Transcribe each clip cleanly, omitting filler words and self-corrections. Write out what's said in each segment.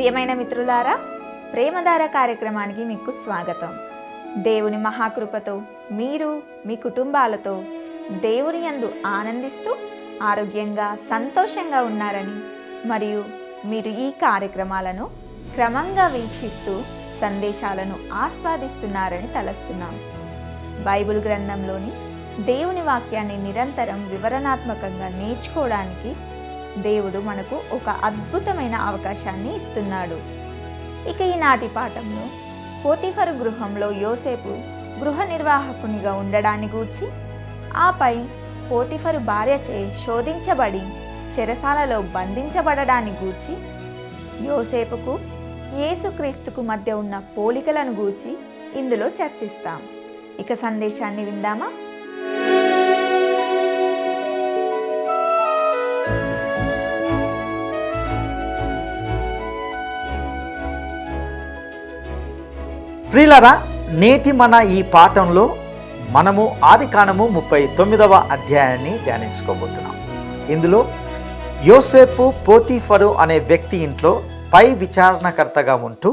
ప్రియమైన మిత్రులారా, ప్రేమధార కార్యక్రమానికి మీకు స్వాగతం. దేవుని మహాకృపతో మీరు మీ కుటుంబాలతో దేవుని యందు ఆనందిస్తూ ఆరోగ్యంగా సంతోషంగా ఉన్నారని మరియు మీరు ఈ కార్యక్రమాలను క్రమంగా వీక్షిస్తూ సందేశాలను ఆస్వాదిస్తున్నారని తలస్తున్నాం. బైబిల్ గ్రంథంలోని దేవుని వాక్యాన్ని నిరంతరం వివరణాత్మకంగా నేర్చుకోవడానికి దేవుడు మనకు ఒక అద్భుతమైన అవకాశాన్ని ఇస్తున్నాడు. ఇక ఈనాటి పాఠంలో పోతీఫరు గృహంలో యోసేపు గృహ నిర్వాహకునిగా ఉండడాన్ని గూర్చి, ఆపై పోతీఫరు భార్యచే శోధించబడి చెరసాలలో బంధించబడడాన్ని గూర్చి, యోసేపుకు యేసుక్రీస్తుకు మధ్య ఉన్న పోలికలను గూర్చి ఇందులో చర్చిస్తాం. ఇక సందేశాన్ని విందామా? ప్రియులారా, నేటి మన ఈ పాఠంలో మనము ఆదికాండము 39వ అధ్యాయాన్ని ధ్యానించుకోబోతున్నాం. ఇందులో యోసేపు పోతీఫరు అనే వ్యక్తి ఇంట్లో పై విచారణకర్తగా ఉంటూ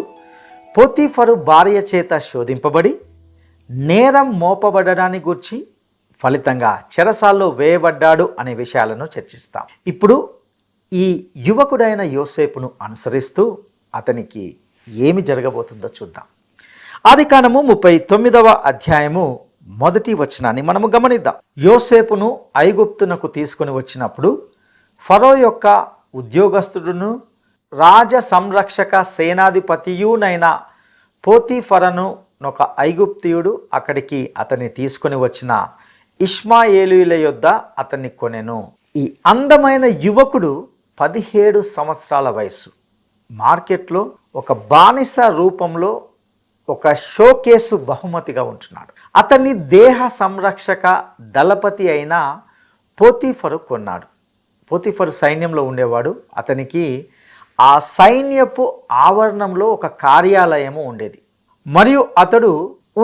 పోతీఫరు భార్య చేత శోధింపబడి నేరం మోపబడడాన్ని గూర్చి ఫలితంగా చెరసాల్లో వేయబడ్డాడు అనే విషయాలను చర్చిస్తాం. ఇప్పుడు ఈ యువకుడైన యోసేపును అనుసరిస్తూ అతనికి ఏమి జరగబోతుందో చూద్దాం. ఆదికాండము 39వ అధ్యాయము 1వ వచనాన్ని మనము గమనిద్దాం. యోసేపును ఐగుప్తునకు తీసుకుని వచ్చినప్పుడు ఫరో యొక్క ఉద్యోగస్తుడును రాజ సంరక్షక సేనాధిపతియునైన పోతీఫరను ఒక ఐగుప్తియుడు అక్కడికి అతన్ని తీసుకుని వచ్చిన ఇష్మాయేలీయుల యొద్ద అతన్ని కొనెను. ఈ అందమైన యువకుడు 17 సంవత్సరాల వయస్సు. మార్కెట్లో ఒక బానిస రూపంలో ఒక షోకేసు బహుమతిగా ఉంటున్నాడు. అతన్ని దేహ సంరక్షక దళపతి అయిన పోతీఫరు కొన్నాడు. పోతీఫరు సైన్యంలో ఉండేవాడు. అతనికి ఆ సైన్యపు ఆవరణంలో ఒక కార్యాలయము ఉండేది. మరియు అతడు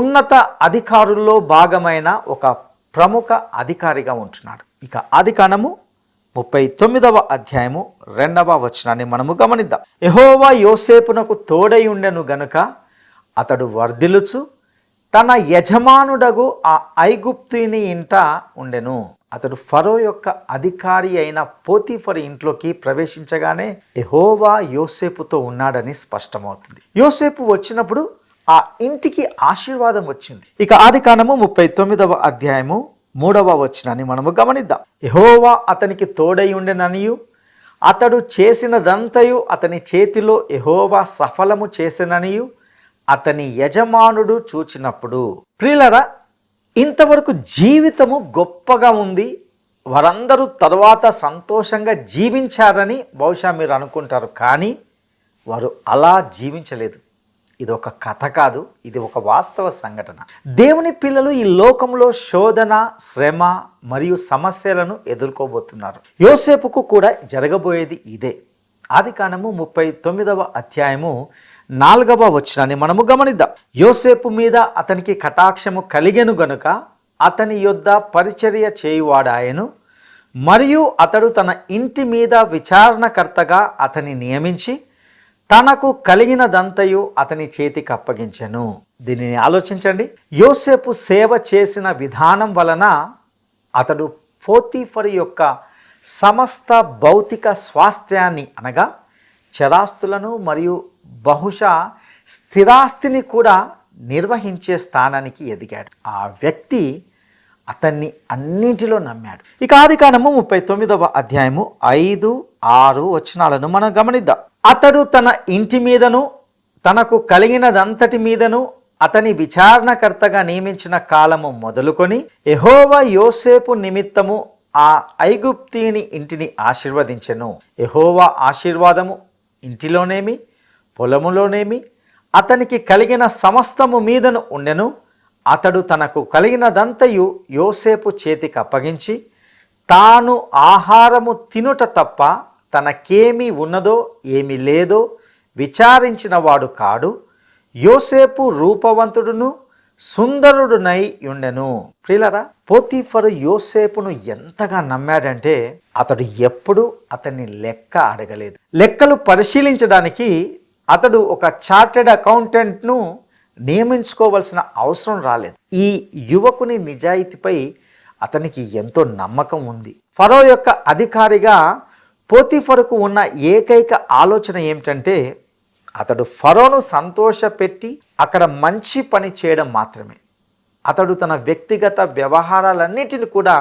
ఉన్నత అధికారుల్లో భాగమైన ఒక ప్రముఖ అధికారిగా ఉంటున్నాడు. ఇక ఆదికాండము 39వ అధ్యాయము 2వ వచనాన్ని మనము గమనిద్దాం. యెహోవా యోసేపునకు తోడై ఉండెను గనుక అతడు వర్ధిల్లుచు తన యజమానుడగు ఆ ఐగుప్తుని ఇంట ఉండెను. అతడు ఫరో యొక్క అధికారి అయిన పోతీఫరు ఇంట్లోకి ప్రవేశించగానే యెహోవా యోసేపుతో ఉన్నాడని స్పష్టమవుతుంది. యోసేపు వచ్చినప్పుడు ఆ ఇంటికి ఆశీర్వాదం వచ్చింది. ఇక ఆదికాండము 39వ అధ్యాయము 3వ వచనాన్ని మనము గమనిద్దాం. యెహోవా అతనికి తోడై ఉండెననియు అతడు చేసినదంతయు అతని చేతిలో యెహోవా సఫలము చేసెననియు అతని యజమానుడు చూచినప్పుడు. ప్రియులరా, ఇంతవరకు జీవితము గొప్పగా ఉంది, వారందరూ తర్వాత సంతోషంగా జీవించారని బహుశా మీరు అనుకుంటారు. కానీ వారు అలా జీవించలేదు. ఇది ఒక కథ కాదు, ఇది ఒక వాస్తవ సంఘటన. దేవుని పిల్లలు ఈ లోకంలో శోధన, శ్రమ మరియు సమస్యలను ఎదుర్కోబోతున్నారు. యోసేపుకు కూడా జరగబోయేది ఇదే. ఆదికాండము 39వ అధ్యాయము 4వ వచనాన్ని మనము గమనిద్దాం. యోసేపు మీద అతనికి కటాక్షము కలిగెను గనుక అతని యొద్ద పరిచర్య చేయువాడాయను. మరియు అతడు తన ఇంటి మీద విచారణకర్తగా అతని నియమించి తనకు కలిగినదంతయు అతని చేతికి అప్పగించెను. దీనిని ఆలోచించండి. యోసేపు సేవ చేసిన విధానం వలన అతడు పోతీఫరు యొక్క సమస్త భౌతిక స్వాస్థ్యాన్ని అనగా చరాస్తులను మరియు బహుశా స్థిరాస్తిని కూడా నిర్వహించే స్థానానికి ఎదిగాడు. ఆ వ్యక్తి అతన్ని అన్నింటిలో నమ్మాడు. ఇక ఆదికాండము 39వ అధ్యాయము 5, 6 వచనాలను మనం గమనిద్దాం. అతడు తన ఇంటి మీదను తనకు కలిగినదంతటి మీదను అతని విచారణకర్తగా నియమించిన కాలము మొదలుకొని యెహోవా యోసేపు నిమిత్తము ఆ ఐగుప్తీని ఇంటిని ఆశీర్వదించెను. యెహోవా ఆశీర్వాదము ఇంటిలోనేమి పొలములోనేమి అతనికి కలిగిన సమస్తము మీదను ఉండెను. అతడు తనకు కలిగినదంతయు యోసేపు చేతికి అప్పగించి తాను ఆహారము తినుట తప్ప తనకేమి ఉన్నదో ఏమి లేదో విచారించిన వాడు కాడు. యోసేపు రూపవంతుడును సుందరుడునై ఉండెను. ప్రియులరా, పోతీఫరు యోసేపును ఎంతగా నమ్మాడంటే అతడు ఎప్పుడు అతన్ని లెక్క అడగలేదు. లెక్కలు పరిశీలించడానికి అతడు ఒక చార్టెడ్ అకౌంటెంట్ను నియమించుకోవాల్సిన అవసరం రాలేదు. ఈ యువకుని నిజాయితీపై అతనికి ఎంతో నమ్మకం ఉంది. ఫరో యొక్క అధికారిగా పోతీఫరుకు ఉన్న ఏకైక ఆలోచన ఏమిటంటే అతడు ఫరోను సంతోషపెట్టి అక్కడ మంచి పని చేయడం మాత్రమే. అతడు తన వ్యక్తిగత వ్యవహారాలన్నిటిని కూడా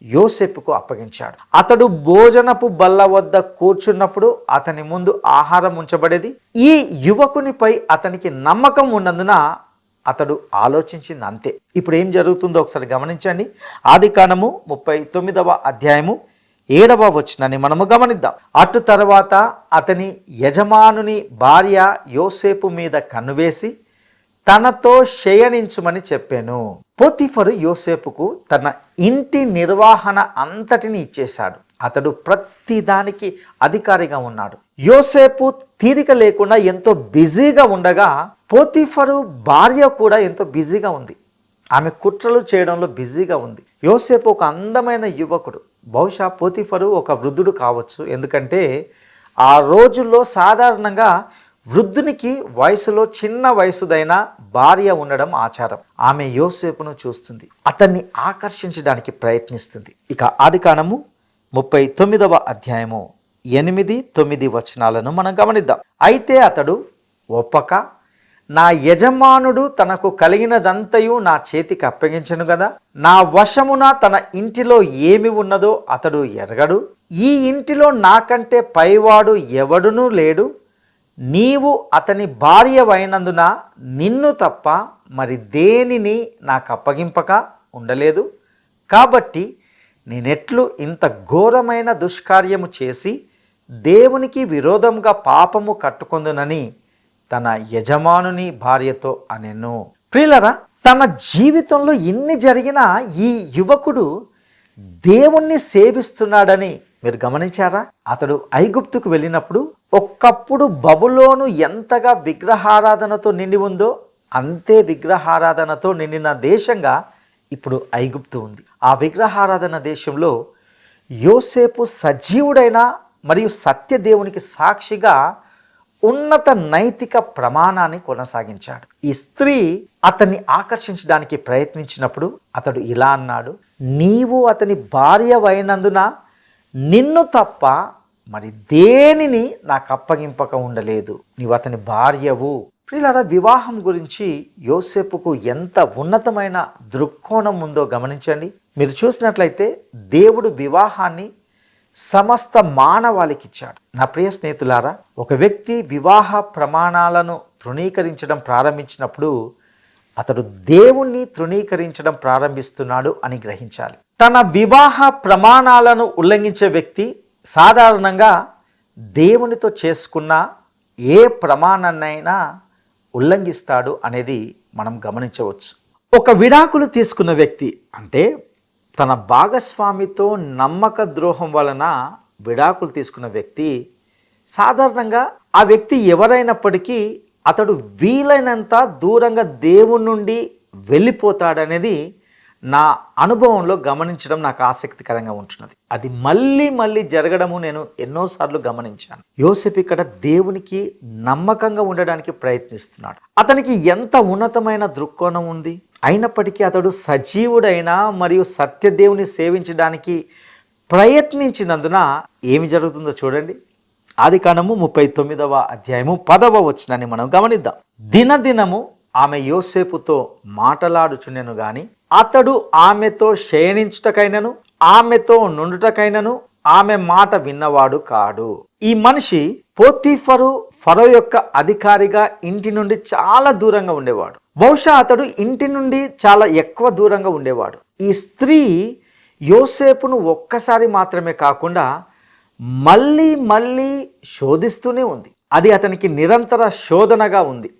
యోసేపుకు అప్పగించాడు. అతడు భోజనపు బల్ల వద్ద కూర్చున్నప్పుడు అతని ముందు ఆహారం ఉంచబడేది. ఈ యువకునిపై అతనికి నమ్మకం ఉన్నందున అతడు ఆలోచించింది అంతే. ఇప్పుడు ఏం జరుగుతుందో ఒకసారి గమనించండి. ఆదికాండము 39వ అధ్యాయము 7వ వచనాన్ని మనము గమనిద్దాం. అటు తర్వాత అతని యజమానుని భార్య యోసేపు మీద కన్నువేసి తనతో శయనించుమని చెప్పాను. పోతీఫరు యోసేపుకు తన ఇంటి నిర్వహణ అంతటిని ఇచ్చేశాడు. అతడు ప్రతిదానికి అధికారిగా ఉన్నాడు. యోసేపు తీరిక లేకుండా ఎంతో బిజీగా ఉండగా పోతీఫరు భార్య కూడా ఎంతో బిజీగా ఉంది. ఆమె కుట్రలు చేయడంలో బిజీగా ఉంది. యోసేపు ఒక అందమైన యువకుడు. బహుశా పోతీఫరు ఒక వృద్ధుడు కావచ్చు. ఎందుకంటే ఆ రోజుల్లో సాధారణంగా వృద్ధునికి వయసులో చిన్న వయసుదైన భార్య ఉండడం ఆచారం. ఆమె యోసేపును చూస్తుంది, అతన్ని ఆకర్షించడానికి ప్రయత్నిస్తుంది. ఇక ఆదికాండము 39వ అధ్యాయము 8-9 వచనాలను మనం గమనిద్దాం. అయితే అతడు ఒప్పక, నా యజమానుడు తనకు కలిగినదంతయు నా చేతికి అప్పగించను కదా, నా వశమున తన ఇంటిలో ఏమి ఉన్నదో అతడు ఎరగడు, ఈ ఇంటిలో నాకంటే పైవాడు ఎవడునూ లేడు, నీవు అతని భార్యవైనందున నిన్ను తప్ప మరి దేనిని నాకు అప్పగింపక ఉండలేదు, కాబట్టి నేనెట్లు ఇంత ఘోరమైన దుష్కార్యము చేసి దేవునికి విరోధంగా పాపము కట్టుకొందునని తన యజమానుని భార్యతో అనెను. ప్రియులరా, తన జీవితంలో ఇన్ని జరిగినా ఈ యువకుడు దేవుణ్ణి సేవిస్తున్నాడని మీరు గమనించారా? అతడు ఐగుప్తుకు వెళ్ళినప్పుడు ఒక్కప్పుడు బబులోను ఎంతగా విగ్రహారాధనతో నిండి ఉందో అంతే విగ్రహారాధనతో నిండిన దేశంగా ఇప్పుడు ఐగుప్తు ఉంది. ఆ విగ్రహారాధన దేశంలో యోసేపు సజీవుడైన మరియు సత్యదేవునికి సాక్షిగా ఉన్నత నైతిక ప్రమాణాన్ని కొనసాగించాడు. ఈ స్త్రీ అతన్ని ఆకర్షించడానికి ప్రయత్నించినప్పుడు అతడు ఇలా అన్నాడు, నీవు అతని భార్యవైనందున నిన్ను తప్ప మరి దేనిని నాకు అప్పగింపక ఉండలేదు, నీవు అతని భార్యవు. ప్రియులారా, వివాహం గురించి యోసేపుకు ఎంత ఉన్నతమైన దృక్కోణం ఉందో గమనించండి. మీరు చూసినట్లయితే దేవుడు వివాహాన్ని సమస్త మానవాళికి ఇచ్చాడు. నా ప్రియ స్నేహితులారా, ఒక వ్యక్తి వివాహ ప్రమాణాలను తృణీకరించడం ప్రారంభించినప్పుడు అతడు దేవుణ్ణి తృణీకరించడం ప్రారంభిస్తున్నాడు అని గ్రహించాలి. తన వివాహ ప్రమాణాలను ఉల్లంఘించే వ్యక్తి సాధారణంగా దేవునితో చేసుకున్న ఏ ప్రమాణాన్నైనా ఉల్లంఘిస్తాడు అనేది మనం గమనించవచ్చు. ఒక విడాకులు తీసుకున్న వ్యక్తి అంటే తన భాగస్వామితో నమ్మక ద్రోహం వలన విడాకులు తీసుకున్న వ్యక్తి సాధారణంగా ఆ వ్యక్తి ఎవరైనప్పటికీ అతడు వీలైనంత దూరంగా దేవుని నుండి వెళ్ళిపోతాడనేది నా అనుభవంలో గమనించడం నాకు ఆసక్తికరంగా ఉంటున్నది. అది మళ్ళీ మళ్ళీ జరగడము నేను ఎన్నోసార్లు గమనించాను. యోసేపు ఇక్కడ దేవునికి నమ్మకంగా ఉండడానికి ప్రయత్నిస్తున్నాడు. అతనికి ఎంత ఉన్నతమైన దృక్కోణం ఉంది. అయినప్పటికీ అతడు సజీవుడైన మరియు సత్యదేవుని సేవించడానికి ప్రయత్నించినందున ఏమి జరుగుతుందో చూడండి. ఆదికాండము 39వ అధ్యాయము 10వ వచనాన్ని మనం గమనిద్దాం. దినదినము ఆమె యోసేపుతో మాటలాడుచుండెను గాని అతడు ఆమెతో శయనించుటకైనను ఆమెతో నుండుటకైనను ఆమె మాట విన్నవాడు కాడు. ఈ మనిషి పోతీఫరు ఫరో యొక్క అధికారిగా ఇంటి నుండి చాలా దూరంగా ఉండేవాడు. బహుశా అతడు ఇంటి నుండి చాలా ఎక్కువ దూరంగా ఉండేవాడు. ఈ స్త్రీ యోసేపును ఒక్కసారి మాత్రమే కాకుండా మళ్ళీ మళ్ళీ శోధిస్తూనే ఉంది. అది అతనికి నిరంతర శోధనగా ఉంది.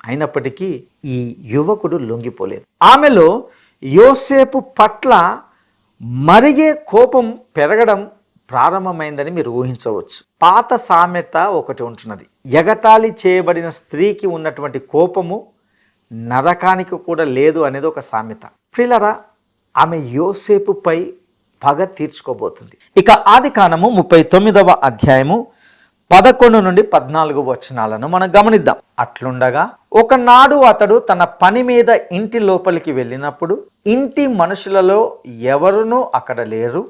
అయినప్పటికీ ఈ యువకుడు లొంగిపోలేదు. ఆమెలో యోసేపు పట్ల మరిగే కోపం పెరగడం ప్రారంభమైందని మీరు ఊహించవచ్చు. పాత సామెత ఒకటి ఉంటున్నది, ఎగతాళి చేయబడిన స్త్రీకి ఉన్నటువంటి కోపము నరకానికి కూడా లేదు అనేది ఒక సామెత. ప్రియులారా, ఆమె యోసేపుపై పగ తీర్చుకోబోతుంది. ఇక ఆదికాండము 39వ అధ్యాయము 11 నుండి 14 వచనాలను మనం గమనిద్దాం. అట్లుండగా ఒకనాడు అతడు తన పని మీద ఇంటి లోపలికి వెళ్ళినప్పుడు ఇంటి మనుషులలో ఎవరునూ అక్కడ లేరు.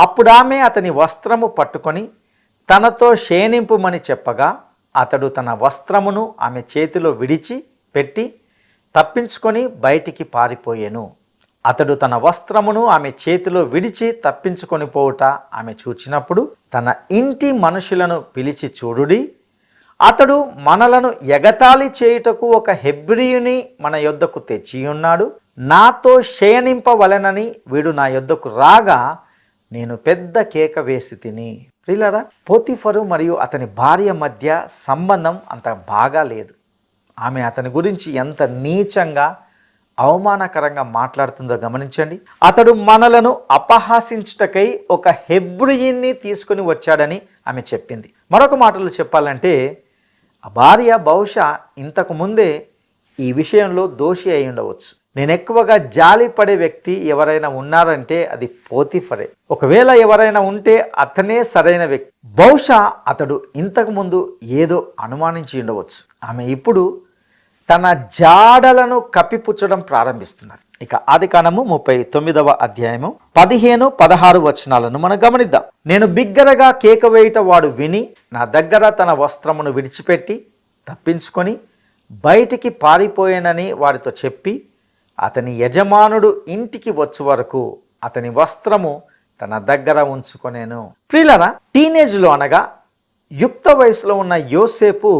అప్పుడు ఆమె అతని వస్త్రము పట్టుకొని తనతో శయనింపుమని చెప్పగా అతడు తన వస్త్రమును ఆమె చేతిలో విడిచి పెట్టి తప్పించుకొని బయటికి పారిపోయెను. అతడు తన వస్త్రమును ఆమె చేతిలో విడిచి తప్పించుకొని పోవుట ఆమె చూచినప్పుడు తన ఇంటి మనుషులను పిలిచి, చూడుడి, అతడు మనలను ఎగతాళి చేయుటకు ఒక హెబ్రీయుని మన యొద్దకు తెచ్చియున్నాడు. నాతో శయనింపవలెనని వీడు నా యొద్దకు రాగా నేను పెద్ద కేక వేసి తిని. ప్రియులారా, పోతీఫరు మరియు అతని భార్య మధ్య సంబంధం అంత బాగా లేదు. ఆమె అతని గురించి ఎంత నీచంగా అవమానకరంగా మాట్లాడుతుందో గమనించండి. అతడు మనలను అపహాసించుటకై ఒక హెబ్రీయుని తీసుకుని వచ్చాడని ఆమె చెప్పింది. మరొక మాటలో చెప్పాలంటే ఆ భార్య బహుశా ఇంతకు ముందే ఈ విషయంలో దోషి అయి ఉండవచ్చు. నేను ఎక్కువగా జాలి పడే వ్యక్తి ఎవరైనా ఉన్నారంటే అది పోతీఫరే. ఒకవేళ ఎవరైనా ఉంటే అతనే సరైన వ్యక్తి. బహుశా అతడు ఇంతకు ముందు ఏదో అనుమానించి ఉండవచ్చు. ఆమె ఇప్పుడు తన జాడలను కప్పిపుచ్చడం ప్రారంభిస్తున్నది. ఇక ఆదికాండము 39వ అధ్యాయము 15-16 వచనాలను మనం గమనిద్దాం. నేను బిగ్గరగా కేక వేయుట వాడు విని నా దగ్గర తన వస్త్రమును విడిచిపెట్టి తప్పించుకొని బయటికి పారిపోయానని వారితో చెప్పి అతని యజమానుడు ఇంటికి వచ్చు వరకు అతని వస్త్రము తన దగ్గర ఉంచుకొనేను. ప్రియులారా, టీనేజ్లో అనగా యుక్త వయసులో ఉన్న యోసేపు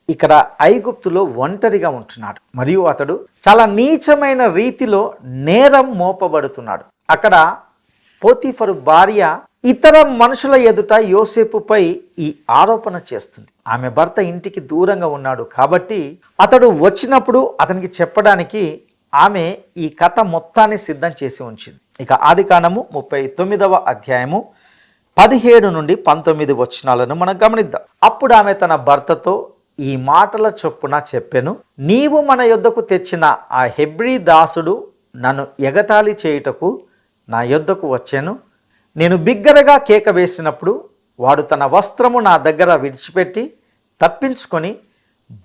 ఇక్కడ ఐగుప్తులో ఒంటరిగా ఉంటున్నాడు మరియు అతడు చాలా నీచమైన రీతిలో నేరం మోపబడుతున్నాడు. అక్కడ పోతీఫరు భార్య ఇతర మనుషుల ఎదుట యోసేపుపై ఈ ఆరోపణ చేస్తుంది. ఆమె భర్త ఇంటికి దూరంగా ఉన్నాడు కాబట్టి అతడు వచ్చినప్పుడు అతనికి చెప్పడానికి ఆమె ఈ కథ మొత్తాన్ని సిద్ధం చేసి ఉంచింది. ఇక ఆదికాండము 39వ అధ్యాయము 17 నుండి 19 వచనాలను మనం గమనిద్దాం. అప్పుడు ఆమె తన భర్తతో ఈ మాటల చొప్పున చెప్పెను, నీవు మన యొద్దకు తెచ్చిన ఆ హెబ్రీ దాసుడు నన్ను ఎగతాళి చేయుటకు నా యొద్దకు వచ్చాను. నేను బిగ్గరగా కేక వేసినప్పుడు వాడు తన వస్త్రము నా దగ్గర విడిచిపెట్టి తప్పించుకొని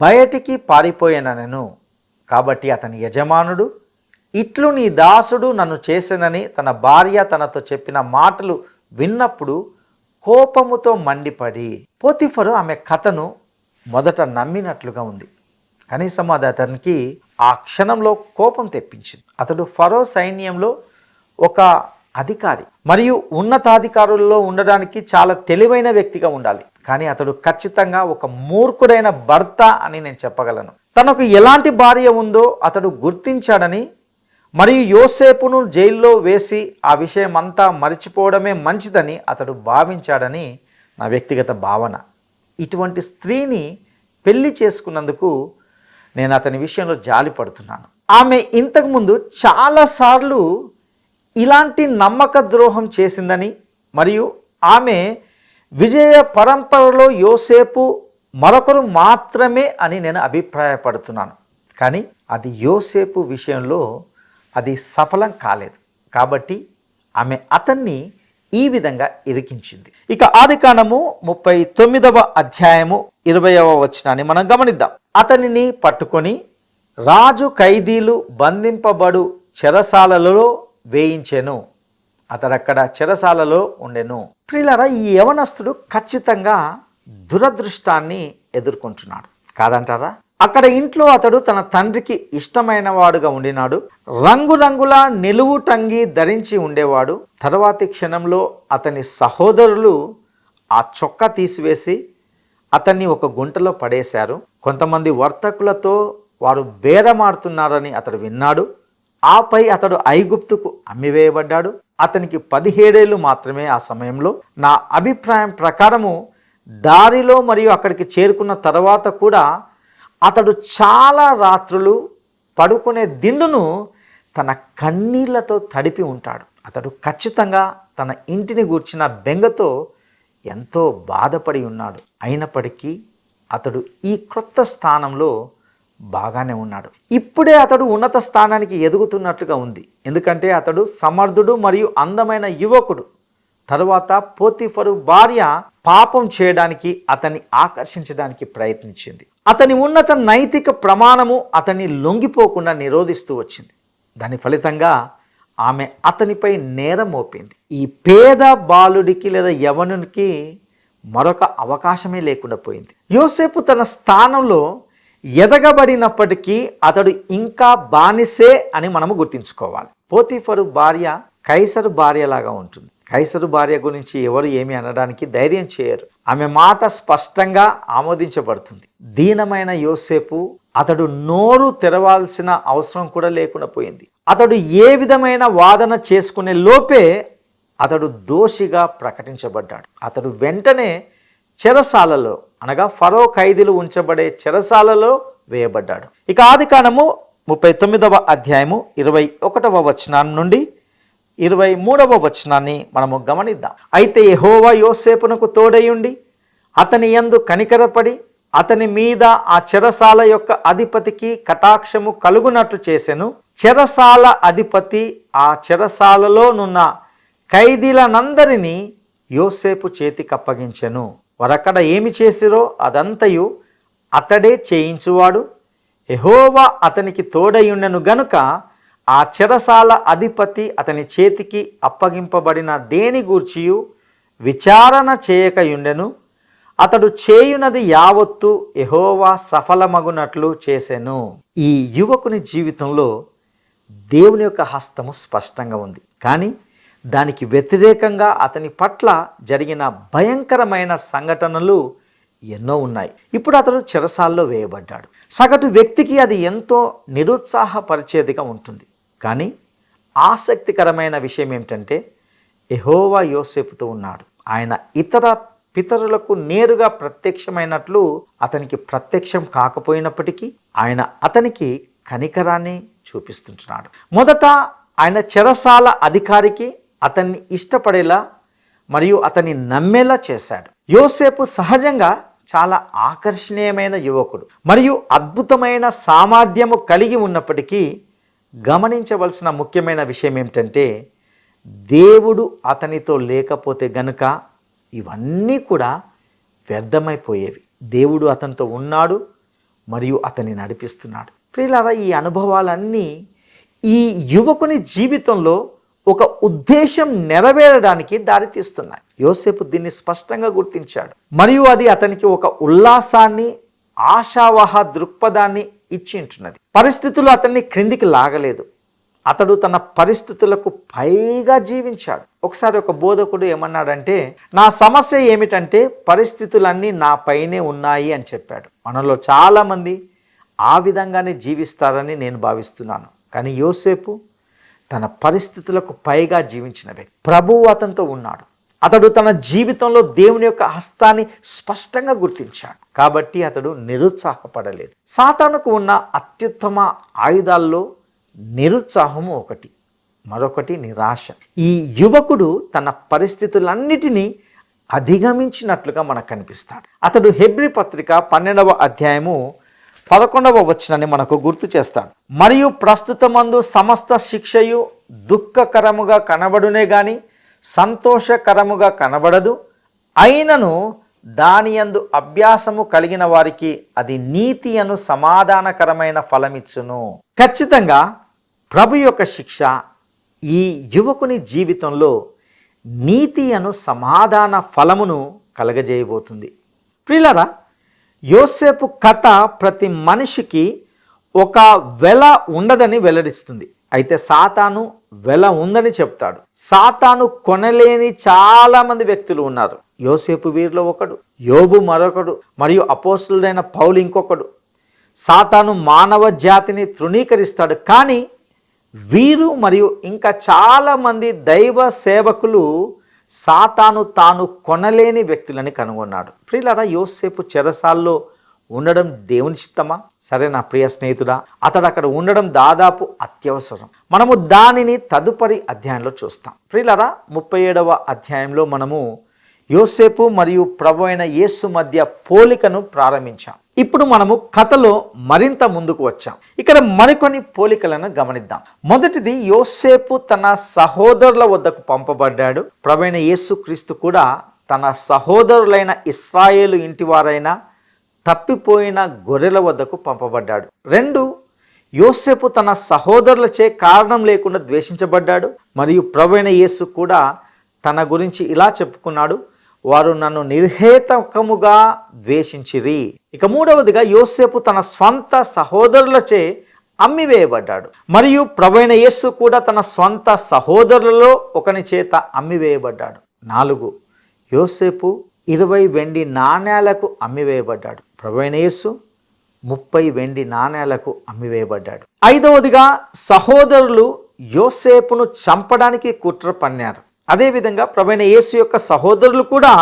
బయటికి పారిపోయానెను. కాబట్టి అతని యజమానుడు ఇట్లు నీ దాసుడు నన్ను చేసెనని తన భార్య తనతో చెప్పిన మాటలు విన్నప్పుడు కోపముతో మండిపడి, పోతీఫరు ఆమె కథను మొదట నమ్మినట్లుగా ఉంది. కనీసం అది అతనికి ఆ క్షణంలో కోపం తెప్పించింది. అతడు ఫరో సైన్యంలో ఒక అధికారి మరియు ఉన్నతాధికారుల్లో ఉండడానికి చాలా తెలివైన వ్యక్తిగా ఉండాలి. కానీ అతడు ఖచ్చితంగా ఒక మూర్ఖుడైన భర్త అని నేను చెప్పగలను. తనకు ఎలాంటి భార్య ఉందో అతడు గుర్తించాడని మరియు యోసేపును జైల్లో వేసి ఆ విషయం అంతా మరిచిపోవడమే మంచిదని అతడు భావించాడని నా వ్యక్తిగత భావన. ఇటువంటి స్త్రీని పెళ్లి చేసుకున్నందుకు నేను అతని విషయంలో జాలి పడుతున్నాను. ఆమె ఇంతకుముందు చాలాసార్లు ఇలాంటి నమ్మక ద్రోహం చేసిందని మరియు ఆమె విజయ పరంపరలో యోసేపు మరొకరు మాత్రమే అని నేను అభిప్రాయపడుతున్నాను. కానీ అది యోసేపు విషయంలో అది సఫలం కాలేదు. కాబట్టి ఆమె అతన్ని ఈ విధంగా ఇరికించింది. ఇక ఆదికాండము 39వ అధ్యాయము 20వ వచనాన్ని మనం గమనిద్దాం. అతనిని పట్టుకొని రాజు ఖైదీలు బంధింపబడు చెరసాలలో వేయించెను. అతడక్కడ చెరసాలలో ఉండెను. ప్రియులారా, ఈ యవనస్తుడు ఖచ్చితంగా దురదృష్టాన్ని ఎదుర్కొంటున్నాడు కాదంటారా? అక్కడ ఇంట్లో అతడు తన తండ్రికి ఇష్టమైన వాడుగా ఉండినాడు. రంగురంగుల నిలువు టంగి ధరించి ఉండేవాడు. తర్వాతి క్షణంలో అతని సహోదరులు ఆ చొక్కా తీసివేసి అతన్ని ఒక గుంటలో పడేశారు. కొంతమంది వర్తకులతో వారు బేరమాడుతున్నారని అతడు విన్నాడు. ఆపై అతడు ఐగుప్తుకు అమ్మివేయబడ్డాడు. అతనికి 17 ఏళ్ళు మాత్రమే ఆ సమయంలో. నా అభిప్రాయం ప్రకారము దారిలో మరియు అక్కడికి చేరుకున్న తర్వాత కూడా అతడు చాలా రాత్రులు పడుకునే దిండును తన కన్నీళ్లతో తడిపి ఉంటాడు. అతడు ఖచ్చితంగా తన ఇంటిని గూర్చిన బెంగతో ఎంతో బాధపడి ఉన్నాడు. అయినప్పటికీ అతడు ఈ క్రొత్త స్థానంలో బాగానే ఉన్నాడు. ఇప్పుడే అతడు ఉన్నత స్థానానికి ఎదుగుతున్నట్లుగా ఉంది. ఎందుకంటే అతడు సమర్థుడు మరియు అందమైన యువకుడు తరువాత పోతీఫరు భార్య పాపం చేయడానికి అతన్ని ఆకర్షించడానికి ప్రయత్నించింది. అతని ఉన్నత నైతిక ప్రమాణము అతన్ని లొంగిపోకుండా నిరోధిస్తూ వచ్చింది. దాని ఫలితంగా ఆమె అతనిపై నేరం మోపింది. ఈ పేద బాలుడికి లేదా యవనునికి మరొక అవకాశమే లేకుండా పోయింది. యోసేపు తన స్థానంలో ఎదగబడినప్పటికీ అతడు ఇంకా బానిసే అని మనము గుర్తించుకోవాలి. పోతీఫరు భార్య కైసరు భార్యలాగా ఉంటుంది. కైసరు భార్య గురించి ఎవరు ఏమి అనడానికి ధైర్యం చేయరు. ఆమె మాట స్పష్టంగా ఆమోదించబడుతుంది. దీనమైన యోసేపు అతడు నోరు తెరవాల్సిన అవసరం కూడా లేకుండా పోయింది. అతడు ఏ విధమైన వాదన చేసుకునే లోపే అతడు దోషిగా ప్రకటించబడ్డాడు. అతడు వెంటనే చెరసాలలో అనగా ఫరో ఖైదీలు ఉంచబడే చెరసాలలో వేయబడ్డాడు. ఇక ఆదికాండము 39వ అధ్యాయము 21వ వచనం నుండి 23వ వచనాన్ని మనము గమనిద్దాం. అయితే యెహోవా యోసేపునకు తోడయుండి అతని యందు కనికరపడి అతని మీద ఆ చెరసాల యొక్క అధిపతికి కటాక్షము కలుగునట్లు చేసెను. చెరసాల అధిపతి ఆ చెరసాలలో నున్న ఖైదీలనందరినీ యోసేపు చేతికి అప్పగించెను. వారక్కడ ఏమి చేసిరో అదంతయు అతడే చేయించువాడు. యెహోవా అతనికి తోడయుండెను గనుక ఆ చెరసాల అధిపతి అతని చేతికి అప్పగింపబడిన దేని గూర్చియు విచారణ చేయకయుండెను. అతడు చేయునది యావత్తు యెహోవా సఫలమగునట్లు చేసెను. ఈ యువకుని జీవితంలో దేవుని యొక్క హస్తము స్పష్టంగా ఉంది. కానీ దానికి వ్యతిరేకంగా అతని పట్ల జరిగిన భయంకరమైన సంఘటనలు ఎన్నో ఉన్నాయి. ఇప్పుడు అతడు చెరసాల్లో వేయబడ్డాడు. సగటు వ్యక్తికి అది ఎంతో నిరుత్సాహపరిచేదిగా ఉంటుంది. కానీ ఆసక్తికరమైన విషయం ఏమిటంటే యెహోవా యోసేపుతో ఉన్నాడు. ఆయన ఇతర పితరులకు నేరుగా ప్రత్యక్షమైనట్లు అతనికి ప్రత్యక్షం కాకపోయినప్పటికీ ఆయన అతనికి కనికరాన్ని చూపిస్తుంటున్నాడు. మొదట ఆయన చెరసాల అధికారికి అతన్ని ఇష్టపడేలా మరియు అతన్ని నమ్మేలా చేశాడు. యోసేపు సహజంగా చాలా ఆకర్షణీయమైన యువకుడు మరియు అద్భుతమైన సామర్థ్యము కలిగి ఉన్నప్పటికీ గమనించవలసిన ముఖ్యమైన విషయం ఏమిటంటే దేవుడు అతనితో లేకపోతే గనుక ఇవన్నీ కూడా వ్యర్థమైపోయేవి. దేవుడు అతనితో ఉన్నాడు మరియు అతన్ని నడిపిస్తున్నాడు. ప్రియులారా, ఈ అనుభవాలన్నీ ఈ యువకుని జీవితంలో ఒక ఉద్దేశం నెరవేరడానికి దారితీస్తున్నాయి. యోసేపు దీన్ని స్పష్టంగా గుర్తించాడు మరియు అది అతనికి ఒక ఉల్లాసాన్ని, ఆశావహ దృక్పథాన్ని ఇచ్చి ఉంటున్నది. పరిస్థితులు అతన్ని క్రిందికి లాగలేదు. అతడు తన పరిస్థితులకు పైగా జీవించాడు. ఒకసారి ఒక బోధకుడు ఏమన్నాడంటే, నా సమస్య ఏమిటంటే పరిస్థితులన్నీ నా పైనే ఉన్నాయి అని చెప్పాడు. మనలో చాలామంది ఆ విధంగానే జీవిస్తారని నేను భావిస్తున్నాను. కానీ యోసేపు తన పరిస్థితులకు పైగా జీవించిన వ్యక్తి. ప్రభువు అతనితో ఉన్నాడు. అతడు తన జీవితంలో దేవుని యొక్క హస్తాన్ని స్పష్టంగా గుర్తించాడు. కాబట్టి అతడు నిరుత్సాహపడలేదు. సాతానుకు ఉన్న అత్యుత్తమ ఆయుధాల్లో నిరుత్సాహము ఒకటి, మరొకటి నిరాశ. ఈ యువకుడు తన పరిస్థితులన్నిటినీ అధిగమించినట్లుగా మనకు కనిపిస్తాడు. అతడు హెబ్రీ పత్రిక 12వ అధ్యాయము 11వ వచనాన్ని మనకు గుర్తు చేస్తాడు. మరియు ప్రస్తుతమందు సమస్త శిక్షయు దుఃఖకరముగా కనబడునే గాని సంతోషకరముగా కనబడదు. అయినను దానియందు అభ్యాసము కలిగిన వారికి అది నీతి అను సమాధానకరమైన ఫలమిచ్చును. ఖచ్చితంగా ప్రభు యొక్క శిక్ష ఈ యువకుని జీవితంలో నీతి అను సమాధాన ఫలమును కలగజేయబోతుంది. ప్రియులారా, యోసేపు కథ ప్రతి మనిషికి ఒక వెల ఉండదని వెల్లడిస్తుంది. అయితే సాతాను వెల ఉందని చెప్తాడు. సాతాను కొనలేని చాలామంది వ్యక్తులు ఉన్నారు. యోసేపు వీరిలో ఒకడు, యోబు మరొకడు, మరియు అపోస్తులుడైన పౌలు ఇంకొకడు. సాతాను మానవ జాతిని తృణీకరిస్తాడు. కానీ వీరు మరియు ఇంకా చాలామంది దైవ సేవకులు సాతాను తాను కొనలేని వ్యక్తులని కనుగొన్నాడు. ప్రియులారా, యోసేపు చెరసాల్లో ఉండడం దేవుని చిత్తమా? సరే నా ప్రియ స్నేహితుడా, అతడు అక్కడ ఉండడం దాదాపు అత్యవసరం. మనము దానిని తదుపరి అధ్యాయంలో చూస్తాం. ప్రియులారా, 37వ అధ్యాయంలో మనము యోసేపు మరియు ప్రభు అయిన యేసు మధ్య పోలికను ప్రారంభించాం. ఇప్పుడు మనము కథలో మరింత ముందుకు వచ్చాం. ఇక్కడ మరికొన్ని పోలికలను గమనిద్దాం. మొదటిది, యోసేపు తన సహోదరుల వద్దకు పంపబడ్డాడు. ప్రభు అయిన యేసుక్రీస్తు కూడా తన సహోదరులైన ఇశ్రాయేలు ఇంటివారైన తప్పిపోయిన గొర్రెల వద్దకు పంపబడ్డాడు. 2, యోసేపు తన సహోదరులచే కారణం లేకుండా ద్వేషించబడ్డాడు. మరియు ప్రభు అయిన యేసు కూడా తన గురించి ఇలా చెప్పుకున్నాడు, వారు నన్ను నిర్హేతకముగా ద్వేషించిరి. ఇక 3వదిగా, యోసేపు తన స్వంత సహోదరులచే అమ్మివేయబడ్డాడు. మరియు ప్రభు అయిన యేసు కూడా తన స్వంత సహోదరులలో ఒకని చేత అమ్మివేయబడ్డాడు. 4, యోసేపు 20 వెండి నాణేలకు అమ్మివేయబడ్డాడు. ప్రభు అయిన యేసు 30 వెండి నాణేలకు అమ్మివేయబడ్డాడు. 5వదిగా, సహోదరులు యోసేపును చంపడానికి కుట్ర పన్నారు. అదేవిధంగా ప్రభు అయిన యేసు యొక్క సహోదరులు కూడా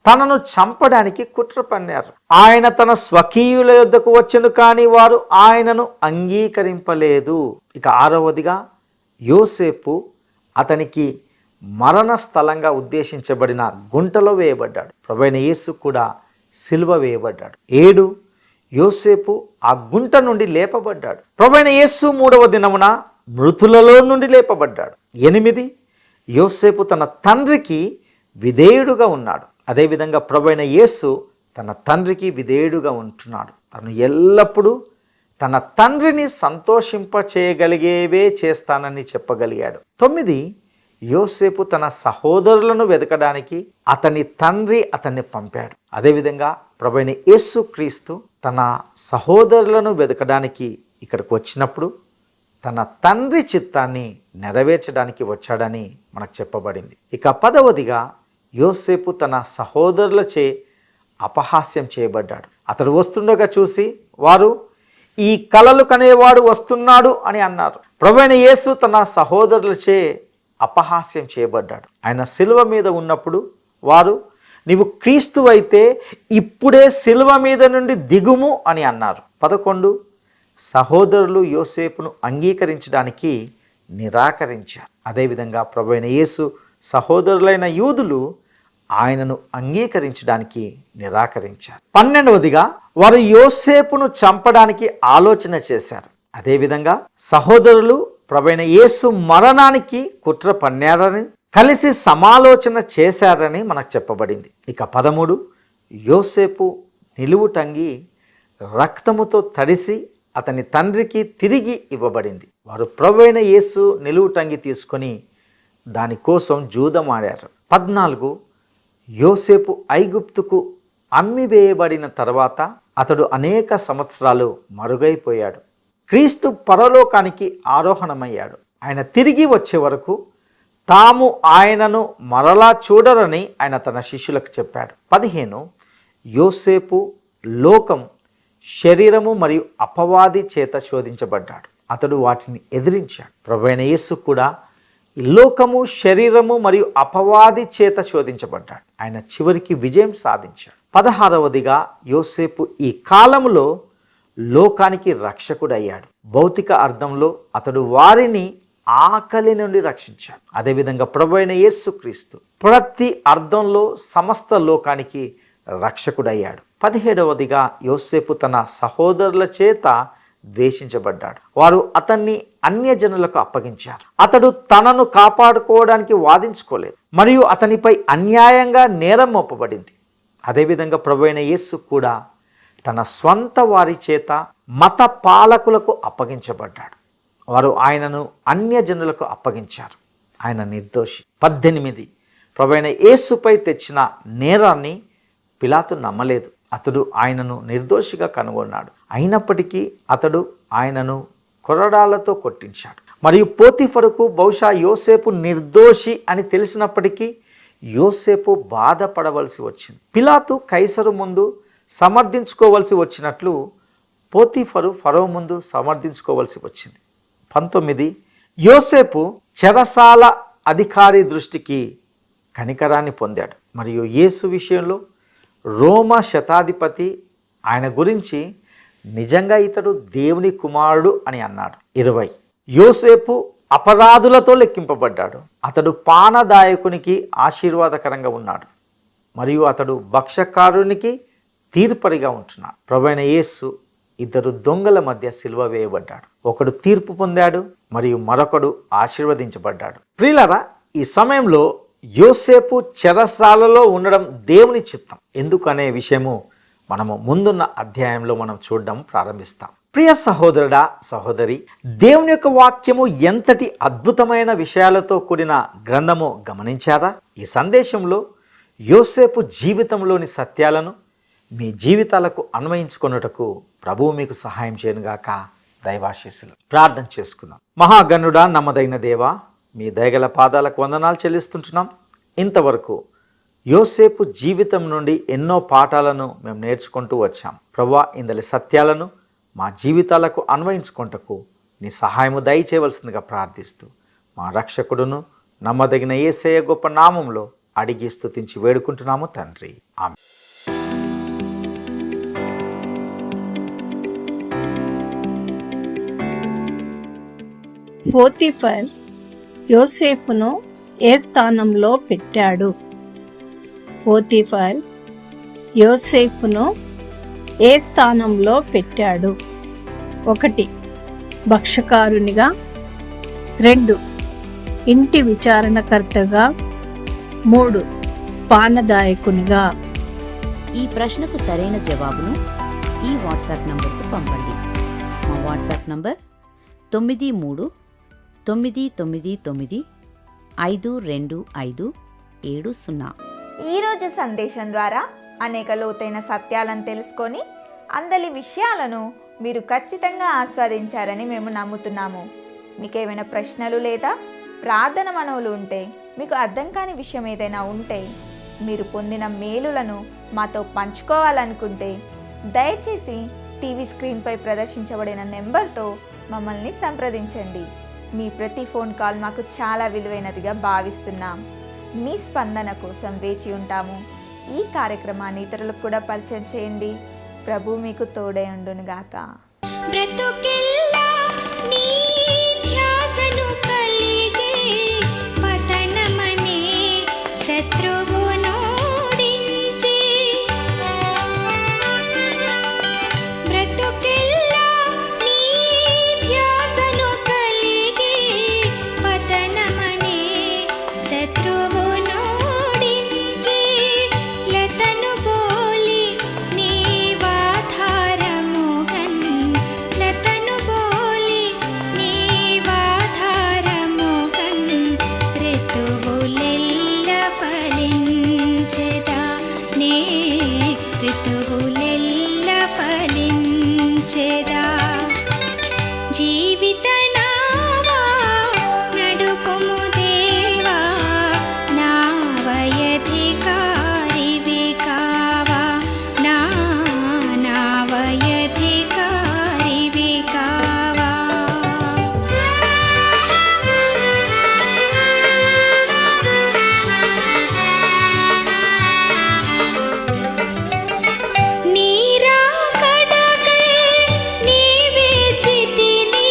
తనను చంపడానికి కుట్ర పన్నారు. ఆయన తన స్వకీయుల యొద్దకు వచ్చెను, కానీ వారు ఆయనను అంగీకరింపలేదు. ఇక 6వదిగా, యోసేపు అతనికి మరణ స్థలంగా ఉద్దేశించబడిన గుంటలో వేయబడ్డాడు. ప్రభు అయిన యేసు కూడా సిలువ వేయబడ్డాడు. 7, యోసేపు ఆ గుంట నుండి లేపబడ్డాడు. ప్రభు అయిన యేసు 3వ దినమున మృతులలో నుండి లేపబడ్డాడు. 8, యోసేపు తన తండ్రికి విధేయుడుగా ఉన్నాడు. అదేవిధంగా ప్రభు అయిన యేసు తన తండ్రికి విధేయుడుగా ఉంటున్నాడు. తను ఎల్లప్పుడూ తన తండ్రిని సంతోషింపచేయగలిగేవే చేస్తానని చెప్పగలిగాడు. 9, యోసేపు తన సహోదరులను వెతకడానికి అతని తండ్రి అతన్ని పంపాడు. అదేవిధంగా ప్రభు అయిన యేసుక్రీస్తు తన సహోదరులను వెతకడానికి ఇక్కడికి వచ్చినప్పుడు తన తండ్రి చిత్తాన్ని నెరవేర్చడానికి వచ్చాడని మనకు చెప్పబడింది. ఇక 10వదిగా, యోసేపు తన సహోదరులచే అపహాస్యం చేయబడ్డాడు. అతడు వస్తుండగా చూసి వారు, ఈ కలలు కనేవాడు వస్తున్నాడు అని అన్నారు. ప్రభు అయిన యేసు తన సహోదరులచే అపహాస్యం చేయబడ్డాడు. ఆయన సిలువ మీద ఉన్నప్పుడు వారు, నీవు క్రీస్తు అయితే ఇప్పుడే సిలువ మీద నుండి దిగుము అని అన్నారు. 11, సహోదరులు యోసేపును అంగీకరించడానికి నిరాకరించారు. అదేవిధంగా ప్రభు అయిన యేసు సహోదరులైన యూదులు ఆయనను అంగీకరించడానికి నిరాకరించారు. 12వదిగా, వారు యోసేపును చంపడానికి ఆలోచన చేశారు. అదేవిధంగా సహోదరులు ప్రభు అయిన యేసు మరణానికి కుట్ర పన్నారని, కలిసి సమాలోచన చేశారని మనకు చెప్పబడింది. ఇక 13, యోసేపు నిలువుటంగి రక్తముతో తడిసి అతని తండ్రికి తిరిగి ఇవ్వబడింది. వారు ప్రభు అయిన యేసు నిలువుటంగి తీసుకొని దానికోసం జూదమాడారు. 14, యోసేపు ఐగుప్తుకు అమ్మివేయబడిన తర్వాత అతడు అనేక సంవత్సరాలు మరుగైపోయాడు. క్రీస్తు పరలోకానికి ఆరోహణమయ్యాడు. ఆయన తిరిగి వచ్చే వరకు తాము ఆయనను మరలా చూడరని ఆయన తన శిష్యులకు చెప్పాడు. 15, యోసేపు లోకం, శరీరము మరియు అపవాది చేత శోధించబడ్డాడు. అతడు వాటిని ఎదిరించాడు. ప్రభు అయిన యేసు కూడా లోకము, శరీరము మరియు అపవాది చేత శోధించబడ్డాడు. ఆయన చివరికి విజయం సాధించాడు. 16వదిగా, యోసేపు ఈ కాలములో లోకానికి రక్షకుడయ్యాడు. భౌతిక అర్థంలో అతడు వారిని ఆకలి నుండి రక్షించాడు. అదేవిధంగా ప్రభు అయిన యేసుక్రీస్తు ప్రతి అర్థంలో సమస్త లోకానికి రక్షకుడయ్యాడు. 17వదిగా, యోసేపు తన సహోదరుల చేత ద్వేషించబడ్డాడు. వారు అతన్ని అన్యజనులకు అప్పగించారు. అతడు తనను కాపాడుకోవడానికి వాదించుకోలేదు మరియు అతనిపై అన్యాయంగా నేరం మోపబడింది. అదేవిధంగా ప్రభు అయిన యేసు కూడా తన స్వంత వారి చేత మత పాలకులకు అప్పగించబడ్డాడు. వారు ఆయనను అన్యజనులకు అప్పగించారు. ఆయన నిర్దోషి. 18, ప్రభు అయిన యేసుపై తెచ్చిన నేరాన్ని పిలాతు నమ్మలేదు. అతడు ఆయనను నిర్దోషిగా కనుగొన్నాడు. అయినప్పటికీ అతడు ఆయనను కొరడాలతో కొట్టించాడు. మరియు పోతీఫరుకు బహుశా యోసేపు నిర్దోషి అని తెలిసినప్పటికీ యోసేపు బాధపడవలసి వచ్చింది. పిలాతు కైసరు ముందు సమర్థించుకోవలసి వచ్చినట్లు పోతీఫరు ఫరో ముందు సమర్థించుకోవలసి వచ్చింది. 19, యోసేపు చెరసాల అధికారి దృష్టికి కనికరాన్ని పొందాడు. మరియు యేసు విషయంలో రోమా శతాధిపతి ఆయన గురించి నిజంగా ఇతడు దేవుని కుమారుడు అని అన్నాడు. 20, యోసేపు అపరాధులతో లెక్కింపబడ్డాడు. అతడు పానదాయకునికి ఆశీర్వాదకరంగా ఉన్నాడు. మరియు అతడు భక్ష్యకారునికి తీర్పరిగా ఉంటున్నాడు. ప్రభువైన యేసు ఇద్దరు దొంగల మధ్య సిలువ వేయబడ్డాడు. ఒకడు తీర్పు పొందాడు మరియు మరొకడు ఆశీర్వదించబడ్డాడు. ప్రియులారా, ఈ సమయంలో యోసేపు చెరసాలలో ఉండడం దేవుని చిత్తం ఎందుకనే విషయము మనము ముందున్న అధ్యాయంలో మనం చూడడం ప్రారంభిస్తాం. ప్రియ సహోదరుడా, సహోదరి, దేవుని యొక్క వాక్యము ఎంతటి అద్భుతమైన విషయాలతో కూడిన గ్రంథము గమనించారా? ఈ సందేశంలో యోసేపు జీవితంలోని సత్యాలను మీ జీవితాలకు అన్వయించుకొనుటకు ప్రభువు మీకు సహాయం చేయనుగాక. దైవాశీస్సులు. ప్రార్థన చేసుకుందాం. మహాగణుడా, నమ్మదైన దేవా, మీ దయగల పాదాలకు వందనాలు చెల్లిస్తుంటున్నాం. ఇంతవరకు యోసేపు జీవితం నుండి ఎన్నో పాఠాలను మేము నేర్చుకుంటూ వచ్చాం. ప్రభువా, ఇందలి సత్యాలను మా జీవితాలకు అన్వయించుకుంటకు నీ సహాయము దయచేయవలసిందిగా ప్రార్థిస్తూ మా రక్షకుడును నమ్మదగిన యేసయ్య గొప్ప నామంలో అడిగి స్తుతించి వేడుకుంటున్నాము తండ్రి. ఆమేన్. పోతీఫర్ యోసేపును ఏ స్థానంలో పెట్టాడు? పోతీఫర్ యోసేపును ఏ స్థానంలో పెట్టాడు? 1. భక్ష్యకారునిగా, 2. ఇంటి విచారణకర్తగా, 3. పానదాయకునిగా. ఈ ప్రశ్నకు సరైన జవాబును ఈ వాట్సాప్ నంబర్కు పంపండి. మా వాట్సాప్ నంబర్ 9339952570. ఈరోజు సందేశం ద్వారా అనేక లోతైన సత్యాలను తెలుసుకొని అందలి విషయాలను మీరు ఖచ్చితంగా ఆస్వాదించారని మేము నమ్ముతున్నాము. మీకేమైనా ప్రశ్నలు లేదా ప్రార్థన మనవులు ఉంటే, మీకు అర్థం కాని విషయం ఏదైనా ఉంటే, మీరు పొందిన మేలులను మాతో పంచుకోవాలనుకుంటే దయచేసి టీవీ స్క్రీన్పై ప్రదర్శించబడిన నెంబర్తో మమ్మల్ని సంప్రదించండి. మీ ప్రతి ఫోన్ కాల్ మాకు చాలా విలువైనదిగా భావిస్తున్నాం. మీ స్పందన కోసం వేచి ఉంటాము. ఈ కార్యక్రమాన్ని ఇతరులకు కూడా పరిచయం చేయండి. ప్రభు మీకు తోడై ఉండునుగాక. బ్రతుకెల్లా నీ ధ్యాసను కలిగే పతనమనే శత్రువునోడించి, బ్రతుకెల్లా నీ ధ్యాసను కలిగే పతనమనే శత్రువునోడించి, లతను బోలి నీవాధారముగన్, లతను బోలి నీవాధారముగన్, ఋతువులెల్ల ఫలించెదా నే, ఋతువులెల్ల ఫలించెదా. జీవిత నావా నడుపుము దేవా, నావయధికారివి కావా, నావయధికారివి కావా. నీరాకడకై నీవే చితిని,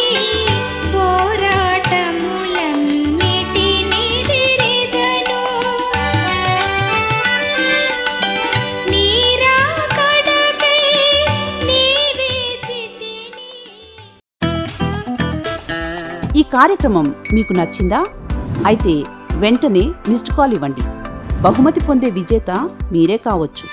పోరాటములన్నిటినీ దిరిదను. నీరాకడకై నీవే చితిని. ఈ కార్యక్రమం మీకు నచ్చిందా? అయితే వెంటనే మిస్డ్ కాల్ ఇవ్వండి. బహుమతి పొందే విజేత మీరే కావచ్చు.